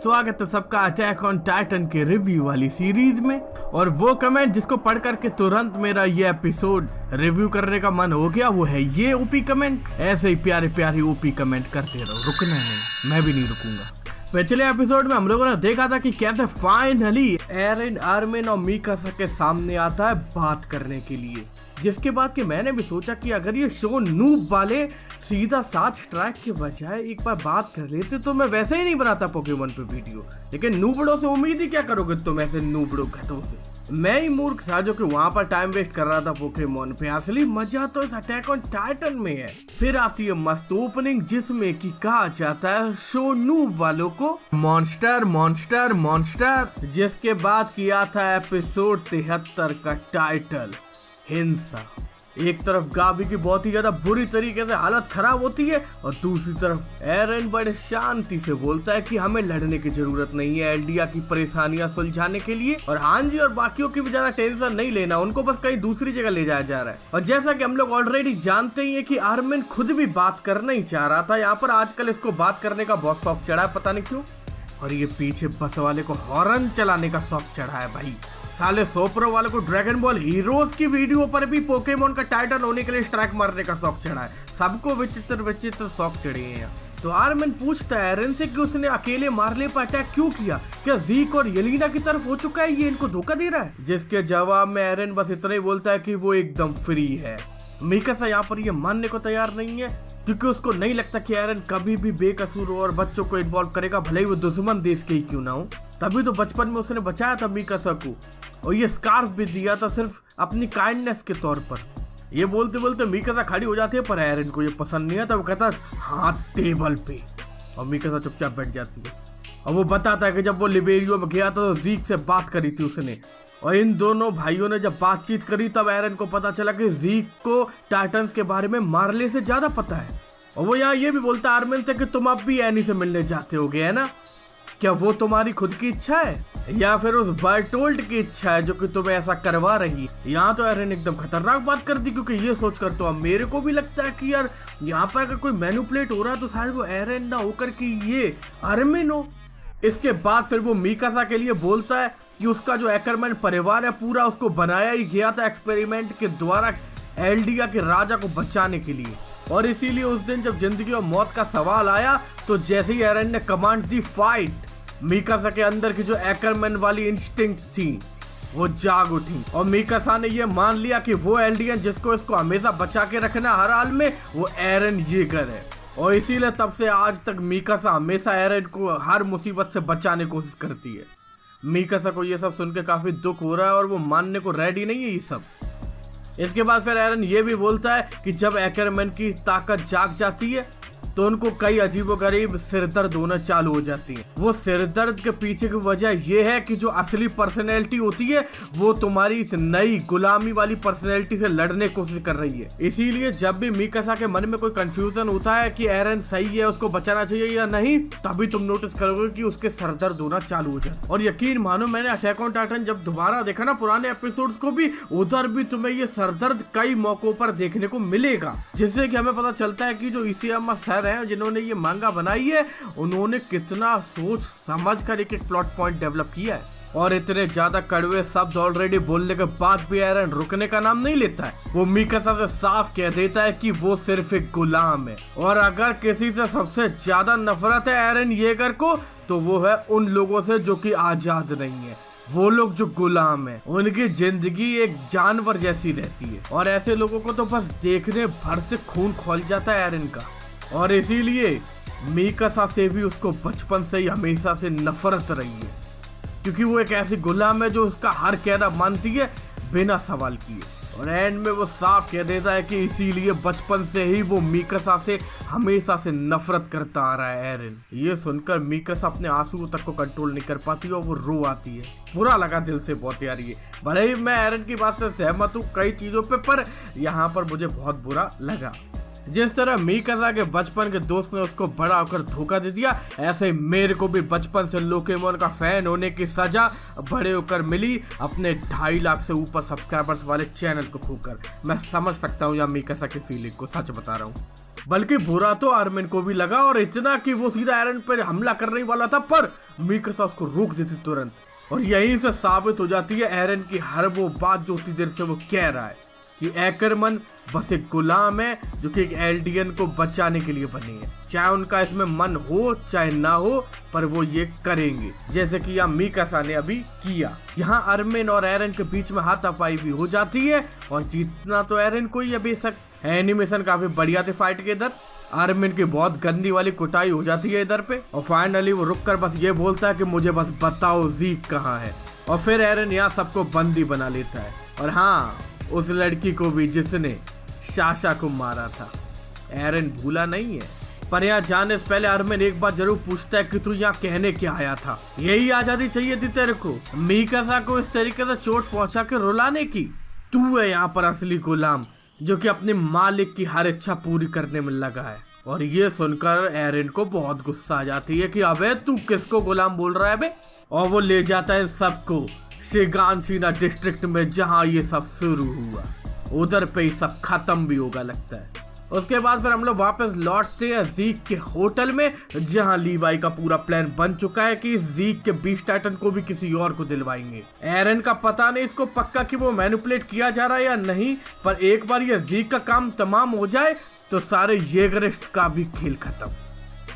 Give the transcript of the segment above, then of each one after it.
स्वागत है सबका अटैक ऑन टाइटन के रिव्यू वाली सीरीज में। और वो कमेंट जिसको पढ़ करके तुरंत मेरा ये एपिसोड रिव्यू करने का मन हो गया वो है ये ओपी कमेंट। ऐसे ही प्यारे प्यारे ओपी कमेंट करते रहो, रुकना नहीं, मैं भी नहीं रुकूंगा। पिछले एपिसोड में हम लोगों ने देखा था कि कैसे फाइनली एरन आर्मिन और मीकासा के सामने आता है बात करने के लिए, जिसके बाद कि मैंने भी सोचा कि अगर ये शो नूब वाले सीधा 7 स्ट्राइक के बजाय एक बार बात कर लेते तो मैं वैसे ही नहीं बनाता पोकेमोन पे वीडियो। लेकिन नूबड़ों से उम्मीद ही क्या करोगे तुम, ऐसे नूबड़ों घटों से। मैं ही मूर्ख था जो कि वहां पर टाइम वेस्ट कर रहा था पोकेमोन पे। असली मजा तो इस अटैक ऑन टाइटन में है। फिर आती है मस्त ओपनिंग जिसमें कि कहा जाता है शो नूब वालों को मॉन्स्टर मॉन्स्टर मॉन्स्टर, जिसके बाद किया था एपिसोड 73 का टाइटल हिंसा। एक तरफ गाबी की बहुत ही ज्यादा बुरी तरीके से हालत खराब होती है और दूसरी तरफ एरन बड़े शांति से बोलता है कि हमें लड़ने की जरूरत नहीं है एल्डिया की परेशानियां सुलझाने के लिए, और हांजी और बाकियों की भी ज्यादा टेंशन नहीं लेना, उनको बस कहीं दूसरी जगह ले जाया जा रहा है। और जैसा कि हम लोग ऑलरेडी जानते ही है कि आर्मिन खुद भी बात करना ही चाह रहा था। यहाँ पर आजकल इसको बात करने का बहुत शौक चढ़ा है, पता नहीं क्यों। और ये पीछे बस वाले को हॉर्न चलाने का शौक चढ़ा है भाई। साले सोप्रो वाले को ड्रैगन बॉल हीरोज की वीडियो पर भी पोकेमोन का टाइटन होने के लिए स्ट्राइक मारने का शौक चढ़ा है। सबको विचित्र विचित्र शौक चढ़े हैं। तो आर्मिन पूछता है एरन से कि उसने अकेले मार्ले पर अटैक क्यों किया, क्या ज़ीक और येलेना की तरफ हो चुका है, ये इनको धोखा दे रहा है। जिसके जवाब में एरन बस इतना ही बोलता है कि वो एकदम फ्री है। मीकासा यहाँ पर ये मानने को तैयार नहीं है क्योंकि उसको नहीं लगता कि एरन कभी भी बेकसूर हो और बच्चों को इन्वॉल्व करेगा, भले ही वो दुश्मन देश के ही क्यों ना हो। तभी तो बचपन में उसने बचाया था मीकासा को और ये स्कार्फ भी दिया था सिर्फ अपनी काइंडनेस के तौर पर। ये बोलते बोलते मीकासा खड़ी हो जाती है पर एरन को ये पसंद नहीं आता। वो कहता है हाथ टेबल पे, और मीकासा चुपचाप बैठ जाती है। और वो बताता है कि जब वो लिबेरियो में गया था तो ज़ीक से बात करी थी उसने, और इन दोनों भाइयों ने जब बातचीत करी तब एरन को पता चला कि ज़ीक को टाइटन्स के बारे में मार्ले से ज्यादा पता है। और वो यहाँ ये भी बोलता है आर्मिन से कि तुम अब भी एनी से मिलने जाते होगे, है ना? क्या वो तुम्हारी खुद की इच्छा है या फिर उस बर्टोल्ट की इच्छा है जो कि तुम्हें ऐसा करवा रही है? यहाँ तो एरन एकदम खतरनाक बात कर दी, क्योंकि ये सोचकर तो अब मेरे को भी लगता है कि यार यहाँ पर अगर कोई मैनिपुलेट हो रहा है तो शायद वो एरन ना होकर कि ये आर्मिन हो। इसके बाद फिर वो मीकासा के लिए बोलता है कि उसका जो एकरमैन परिवार है पूरा उसको बनाया ही गया था एक्सपेरिमेंट के द्वारा एल्डिया के राजा को बचाने के लिए, और इसीलिए उस दिन जब जिंदगी और मौत का सवाल आया तो जैसे ही एरन ने कमांड दी फाइट, मीकासा के अंदर की जो एकरमैन वाली इंस्टिंक्ट थी वो जाग उठी और मीकासा ने ये मान लिया कि वो एल्डियन जिसको इसको हमेशा बचा के रखना हर हाल में वो एरन येगर है। और इसीलिए तब से आज तक मीकासा हमेशा एरन को हर मुसीबत से बचाने की कोशिश करती है। मीकासा को ये सब सुन के काफी दुख हो रहा है और वो मानने को रेडी नहीं है ये सब। इसके बाद फिर एरन ये भी बोलता है कि जब एकरमैन की ताकत जाग जाती है तो उनको कई अजीबोगरीब सिरदर्द होना चालू हो जाती है। वो सिरदर्द के पीछे की वजह ये है कि जो असली पर्सनैलिटी होती है वो तुम्हारी इस नई गुलामी वाली पर्सनैलिटी से लड़ने की कोशिश कर रही है। इसीलिए जब भी मीकासा के मन में कोई कंफ्यूजन होता है कि एरन सही है, उसको बचाना चाहिए या नहीं, तभी तुम नोटिस करोगे कि उसके सरदर्द होना चालू हो जाता है। और यकीन मानो मैंने अटैक ऑन टाइटन जब दोबारा देखा ना पुराने एपिसोड्स को भी, उधर भी तुम्हें ये सरदर्द कई मौकों पर देखने को मिलेगा, जिससे कि हमें पता चलता है कि जो इसियामा सर हैं जिन्होंने ये मांगा बनाई है उन्होंने कितना सोच समझ कर एक प्लॉट पॉइंट डेवलप किया है। और इतने ज्यादा कड़वे शब्द ऑलरेडी बोलने के बाद भी एरन रुकने का नाम नहीं लेता है। वो मीकासा से साफ कह देता है कि वो सिर्फ एक गुलाम है, और अगर किसी से सबसे ज्यादा नफरत है एरन येगर को तो वो है उन लोगों से जो कि आजाद नहीं है। वो लोग जो गुलाम है उनकी जिंदगी एक जानवर जैसी रहती है, और ऐसे लोगों को तो बस देखने भर से खून खौल जाता है एरन का। और इसीलिए मीकासा से भी उसको बचपन से ही हमेशा से नफरत रही है, क्योंकि वो एक ऐसी गुलाम है जो उसका हर कहना मानती है बिना सवाल किए। और एंड में वो साफ कह देता है कि इसीलिए बचपन से ही वो मीकासा से हमेशा से नफरत करता आ रहा है एरन। ये सुनकर मीकासा अपने आंसू तक को कंट्रोल नहीं कर पाती और वो रो आती है। बुरा लगा दिल से बहुत यार ये। भले ही मैं एरन की बात से सहमत हूँ कई चीजों पे, पर यहाँ पर मुझे बहुत बुरा लगा। जिस तरह मीकासा के बचपन के दोस्त ने उसको बड़ा होकर धोखा दे दिया, ऐसे ही मेरे को भी बचपन से पोकेमोन का फैन होने की सजा बड़े होकर मिली अपने 2.5 लाख से ऊपर सब्सक्राइबर्स वाले चैनल को खोकर। मैं समझ सकता हूँ या मीकासा की फीलिंग को, सच बता रहा हूँ। बल्कि बुरा तो आर्मिन को भी लगा, और इतना कि वो सीधा एरन पर हमला करने वाला था, पर मीकासा उसको रोक देती तुरंत। और यहीं से साबित हो जाती है एरन की हर वो बात जो उतनी देर से वो कह रहा है कि एकरमन बस एक गुलाम है जो कि एक एल्डियन को बचाने के लिए बनी है। चाहे उनका इसमें मन हो चाहे ना हो, पर वो ये करेंगे, जैसे कि यहाँ मीकासा ने अभी किया। यहाँ आर्मिन और एरन के बीच में हाथापाई भी हो जाती है, और जीतना तो एरन को ही है बेशक। एनिमेशन काफी बढ़िया थे फाइट के इधर। आर्मिन की बहुत गंदी वाली कुटाई हो जाती है इधर पे, और फाइनली वो रुक कर बस ये बोलता है कि मुझे बस बताओ ज़ीक कहाँ है। और फिर एरन यहाँ सबको बंदी बना लेता है, और हाँ, उस लड़की को भी जिसने साशा को मारा था। एरन भूला नहीं है। पर यहाँ जाने से पहले आर्मिन एक बात जरूर पूछता है कि तू यहाँ कहने क्या आया था? यही आजादी चाहिए थी तेरे को, मीकासा को इस तरीके से चोट पहुंचा के रुलाने की? तू है यहाँ पर असली गुलाम जो कि अपने मालिक की हर इच्छा पूरी करने में लगा है। और ये सुनकर एरन को बहुत गुस्सा आ जाती है कि अबे तू किसको गुलाम बोल रहा है बे? और वो ले जाता है इन सबको शिगानशिना डिस्ट्रिक्ट में, जहाँ ये सब शुरू हुआ। उधर पे ही सब खत्म भी होगा लगता है। उसके बाद फिर हम लोग वापस लौटते हैं ज़ीक के होटल में, जहां लीवाई का पूरा प्लान बन चुका है कि ज़ीक के बीस्ट टाइटन को भी किसी और को दिलवाएंगे। एरन का पता नहीं इसको पक्का कि वो मैनिपुलेट किया जा रहा है या नहीं, पर एक बार ये ज़ीक का काम तमाम हो जाए तो सारे येगरिस्ट का भी खेल खत्म।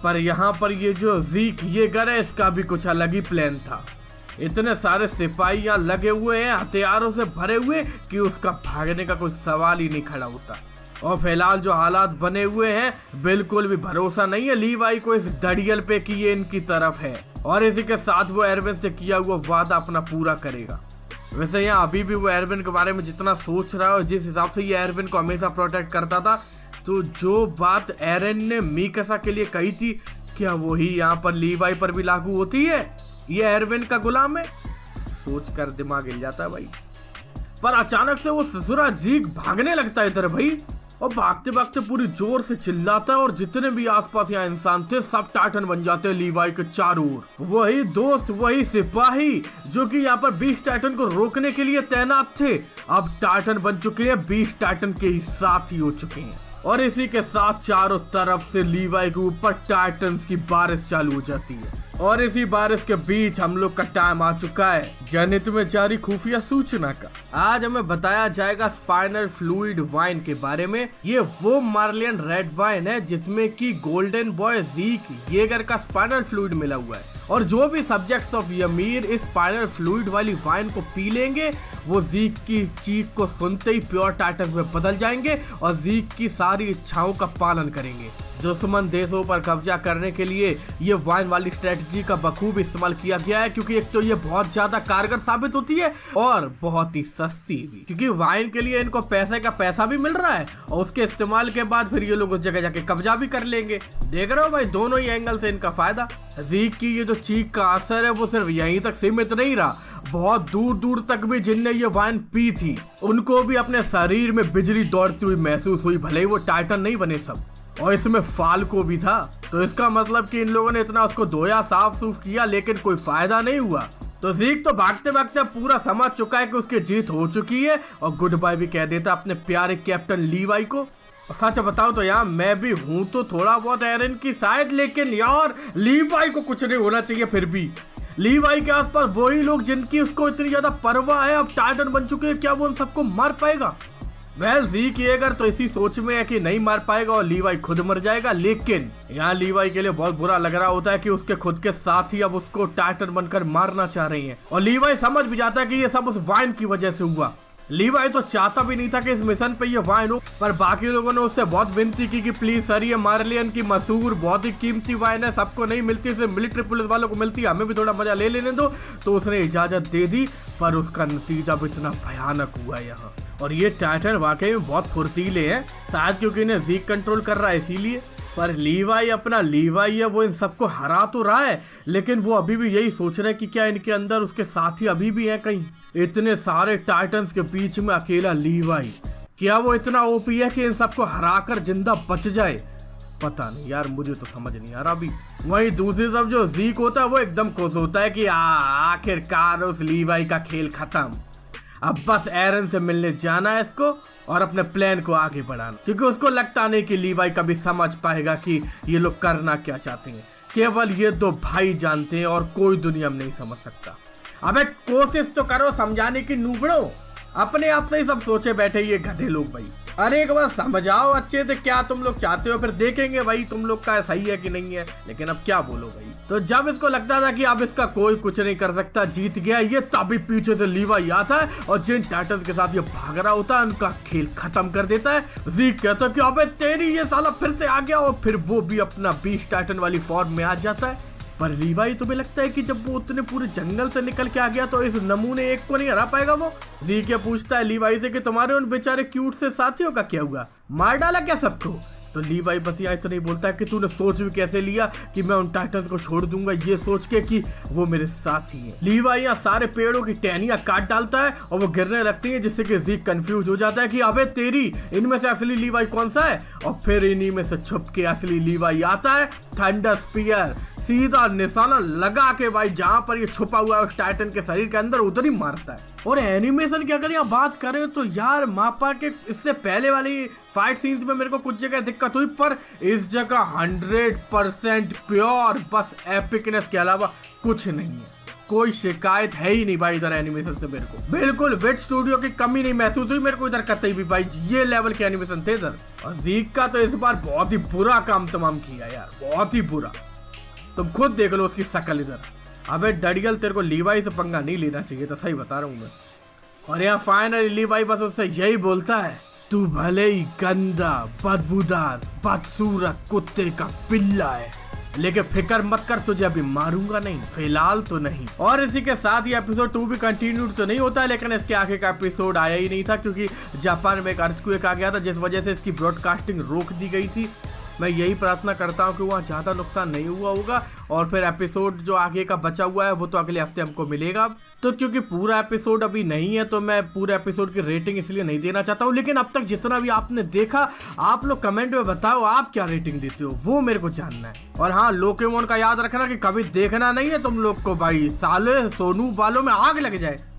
पर यहाँ पर ये जो ज़ीक येगर है, इसका भी कुछ अलग ही प्लान था। इतने सारे सिपाही यहाँ लगे हुए हैं हथियारों से भरे हुए कि उसका भागने का कोई सवाल ही नहीं खड़ा होता। और फिलहाल जो हालात बने हुए हैं, बिल्कुल भी भरोसा नहीं है लीवाई को इस डडियल पे कि ये इनकी तरफ है, और इसी के साथ वो एरविन से किया हुआ वादा अपना पूरा करेगा। वैसे यहाँ अभी भी वो एरविन के बारे में जितना सोच रहा है और जिस हिसाब से ये एरविन को हमेशा प्रोटेक्ट करता था, तो जो बात एरन ने मीकासा के लिए कही थी, क्या वही यहाँ पर लीवाई पर भी लागू होती है? ये एरविन का गुलाम है? सोच कर दिमाग हिल जाता है भाई। पर अचानक से वो ससुरा ज़ीक भागने लगता है इधर भाई, और भागते भागते पूरी जोर से चिल्लाता है, और जितने भी आसपास यहाँ इंसान थे सब टाइटन बन जाते हैं लीवाई के चारों ओर। वही दोस्त, वही सिपाही जो कि यहाँ पर बीस्ट टाइटन को रोकने के लिए तैनात थे, अब टाइटन बन चुके हैं, बीस्ट टाइटन के ही साथी हो चुके हैं। और इसी के साथ चारों तरफ से लीवाई के ऊपर टाइटन्स की बारिश चालू हो जाती है। और इसी बारिश के बीच हम लोग का टाइम आ चुका है जनहित में जारी खुफिया सूचना का। आज हमें बताया जाएगा स्पाइनल फ्लूइड वाइन के बारे में। ये वो मार्लियन रेड वाइन है जिसमें कि गोल्डन बॉय ज़ीक येगर का स्पाइनल फ्लूइड मिला हुआ है, और जो भी सब्जेक्ट्स ऑफ यमीर इस स्पाइनल फ्लूइड वाली वाइन को पी लेंगे, वो ज़ीक की चीख को सुनते ही प्योर टाइटन्स में बदल जाएंगे और ज़ीक की सारी इच्छाओं का पालन करेंगे। दुश्मन देशों पर कब्जा करने के लिए ये वाइन वाली स्ट्रेटजी का बखूब इस्तेमाल किया गया है, क्योंकि एक तो ये बहुत ज्यादा कारगर साबित होती है और बहुत ही सस्ती भी, क्योंकि वाइन के लिए इनको पैसे का पैसा भी मिल रहा है, और उसके इस्तेमाल के बाद फिर ये लोग उस जगह जाके कब्जा भी कर लेंगे। देख रहे हो भाई, दोनों ही एंगल से इनका फायदा। ज़ीक की ये जो चीख का असर है वो सिर्फ यहीं तक सीमित नहीं रहा, बहुत दूर दूर तक भी जिनने ये वाइन पी थी उनको भी अपने शरीर में बिजली दौड़ती हुई महसूस हुई, भले ही वो टाइटन नहीं बने सब। और इसमें फाल्को भी था, तो इसका मतलब कि इन लोगों ने इतना उसको धोया, साफ सूफ किया, लेकिन कोई फायदा नहीं हुआ। तो ज़ीक तो भागते भागते पूरा समझ चुका है कि उसकी जीत हो चुकी है, और गुड बाय भी कह देता अपने प्यारे कैप्टन लीवाई को। और सच बताओ तो यार, मैं भी हूं तो थोड़ा बहुत एरन की साइड, लेकिन यार लीवाई को कुछ नहीं होना चाहिए। फिर भी लीवाई के आसपास वही लोग जिनकी उसको इतनी ज्यादा परवाह है अब टाइटन बन चुके हैं, क्या वो उन सबको मार पाएगा? वेल ज़ीक येगर तो इसी सोच में है कि नहीं मार पाएगा और लीवाई खुद मर जाएगा, लेकिन यहाँ लीवाई के लिए बहुत बुरा लग रहा होता है कि उसके खुद के साथ ही अब उसको टाइटन बनकर मारना चाह रही हैं। और लीवाई समझ भी जाता है कि ये सब उस वाइन की वजह से हुआ। लीवाई तो चाहता भी नहीं था कि इस मिशन पे ये वाइन हो, पर बाकी लोगों ने उससे बहुत विनती की कि प्लीज सर, ये मार्लियन की मशहूर बहुत ही कीमती वाइन है, सबको नहीं मिलती, इसे मिलिट्री पुलिस वालों को मिलती है, हमें भी थोड़ा मजा ले लेने दो। तो उसने इजाजत दे दी, पर उसका नतीजा भी इतना भयानक हुआ यहाँ। और ये टाइटन वाकई में बहुत फुर्तीले हैं, शायद क्योंकि इन्हें ज़ीक कंट्रोल कर रहा है इसीलिए। पर लीवाई अपना लीवाई है, वो इन सबको हरा तो रहा है, लेकिन वो अभी भी यही सोच रहा है कि क्या इनके अंदर उसके साथी अभी भी हैं कहीं। इतने सारे टाइटन्स के बीच में अकेला लीवाई, क्या वो इतना ओपी है कि इन सबको हराकर जिंदा बच जाए? पता नहीं यार, मुझे तो समझ नहीं आ रहा अभी। वहीं दूसरी तरफ जो ज़ीक होता है वो एकदम खुश होता है कि आखिरकार उस लीवाई का खेल खत्म। अब बस एरन से मिलने जाना है इसको और अपने प्लान को आगे बढ़ाना, क्योंकि उसको लगता नहीं कि लीवाई कभी समझ पाएगा कि ये लोग करना क्या चाहते हैं। केवल ये दो भाई जानते हैं और कोई दुनिया में नहीं समझ सकता। अबे कोशिश तो करो समझाने की नूबड़ो, अपने आप से ही सब सोचे बैठे ये गधे लोग भाई। अरे एक बार समझाओ अच्छे से क्या तुम लोग चाहते हो, फिर देखेंगे भाई तुम लोग का सही है कि नहीं है। लेकिन अब क्या बोलो भाई। तो जब इसको लगता था कि अब इसका कोई कुछ नहीं कर सकता, जीत गया ये, तभी पीछे से लीवाई आता है और जिन टाइटन्स के साथ ये भाग रहा होता है उनका खेल खत्म कर देता है। ज़ीक कहता है कि अबे तेरी, ये साला फिर से आ गया, और फिर वो भी अपना बीस्ट टाइटन वाली फॉर्म में आ जाता है। पर लीवाई तुम्हें लगता है कि जब वो उतने पूरे जंगल से निकल के आ गया तो इस नमूने एक को नहीं हरा पाएगा वो? ज़ीक ये पूछता है लीवाई से कि तुम्हारे उन बेचारे क्यूट से साथियों का क्या हुआ, मार डाला क्या सबको? तो लीवाई बस यहाँ इतना ही बोलता है कि तूने सोच भी कैसे लिया कि मैं उन टाइटन्स को छोड़ दूंगा, ये सोच के कि वो मेरे साथी हैं। लीवाई यहाँ सारे पेड़ों की टहनियां काट डालता है और वो गिरने लगती हैं, जिससे कि ज़ीक कंफ्यूज हो जाता है कि अबे तेरी, इनमें से असली लीवाई कौन सा है? और फिर इन्हीं में से छुप के असली लीवाई आता है, थंडर स्पीयर सीधा निशाना लगा के भाई जहां पर ये छुपा हुआ है उस टाइटन के शरीर के अंदर उधर ही मारता है। और एनिमेशन की अगर यहाँ बात करें तो यार मापा के इससे पहले वाली फाइट सीन्स में मेरे को कुछ जगह दिक्कत हुई, पर इस जगह 100% प्योर, बस एपिकनेस के अलावा कुछ नहीं है। कोई शिकायत है ही नहीं भाई इधर एनिमेशन से। मेरे को बिल्कुल विट स्टूडियो की कमी नहीं महसूस हुई मेरे को इधर कतई भी भाई, ये लेवल के एनिमेशन थे इधर। और ज़ीक का तो इस बार बहुत ही बुरा काम तमाम किया यार, बहुत ही बुरा। तुम खुद देख लो उसकी शक्ल इधर। अबे डडियल, तेरे को लीवाई से पंगा नहीं लेना चाहिए था, सही बता रहा हूँ मैं। और यहाँ फाइनली लीवाई बस उससे यही बोलता है, तू भले ही गंदा, बदबूदार, बदसूरत कुत्ते का पिल्ला है, लेकिन फिक्र मत कर, तुझे अभी मारूंगा नहीं, फिलहाल तो नहीं। और इसी के साथ ये एपिसोड 2 भी कंटिन्यूड तो नहीं होता है, लेकिन इसके आगे का एपिसोड आया ही नहीं था, क्योंकि जापान में एक अर्थक्वेक आ गया था जिस वजह से इसकी ब्रॉडकास्टिंग रोक दी गई थी। मैं यही प्रार्थना करता हूँ कि वहाँ ज़्यादा नुकसान नहीं हुआ होगा, और फिर एपिसोड जो आगे का बचा हुआ है वो तो अगले हफ्ते हमको मिलेगा। तो क्योंकि पूरा एपिसोड अभी नहीं है तो मैं पूरे एपिसोड की रेटिंग इसलिए नहीं देना चाहता हूँ, लेकिन अब तक जितना भी आपने देखा आप लोग कमेंट में बताओ आप क्या रेटिंग देते हो, वो मेरे को जानना है। और हाँ, लोकेमोन का याद रखना कि कभी देखना नहीं है तुम लोग को भाई, साले सोनू बालों में आग लग जाए।